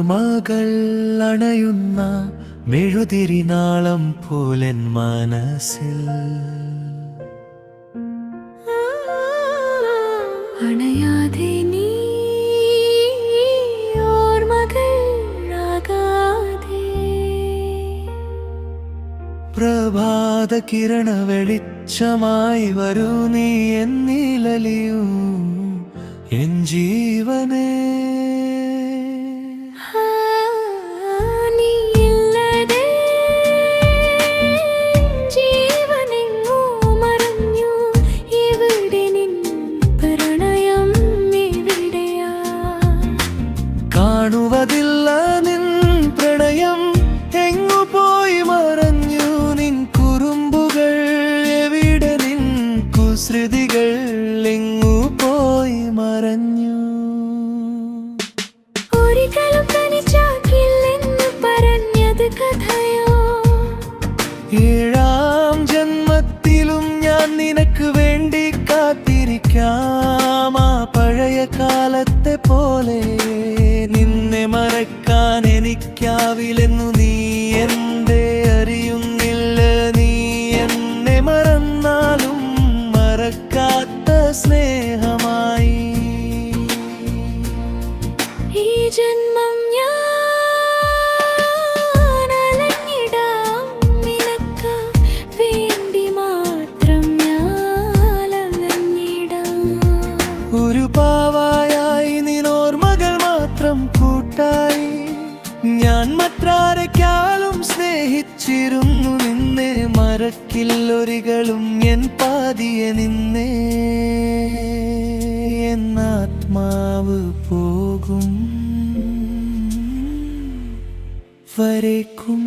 ഓർമ്മകൾ അണയുന്ന മെഴുതിരിനാളം പോലെൻ മനസ്സിൽ അണയാതെ നീ ഓർമ്മകൾ ആകാതെ പ്രഭാത കിരണ വെളിച്ചമായി വരൂ നീ എന്നിലലിയൂ എൻ ജീവനേ കാണുവതില്ല നിൻ പ്രണയം എങ്ങു പോയി മറഞ്ഞു നിൻ കുറുമ്പുകൾ എവിടെ നിൻ കുസൃതികൾ എങ്ങു പോയി മറഞ്ഞു ഒരിക്കലും തനിച്ചാക്കില്ലെന്ന് പറഞ്ഞത് കഥയോ ഏഴാം ജന്മത്തിലും ഞാൻ നിനക്ക് വേണ്ടി കാത്തിരിക്കാം ആ പഴയ കാലത്തെ പോലെ നിന്നെ മറക്കാൻ എനിക്കാവില്ലെന്നു നീ എന്തേ അറിയുന്നില്ല നീ എന്നെ മറന്നാലും മറക്കാത്ത സ്നേഹമായി ഈ ജന്മം ഞാൻ അലഞ്ഞിടാം നിനക്ക് വേണ്ടി മാത്രം ഞാൻ അലഞ്ഞിടാം ഒരു പാവായായി നിന്നോർമ്മകൾ മാത്രം കൂട്ടായി ഞാൻ മറ്റാരെക്കാളും സ്നേഹിച്ചിരുന്നു നിന്നെ മറക്കില്ലൊരികളും എൻ പാതിയെ നിന്നെ എന്നാത്മാവ് പോകും വരേക്കും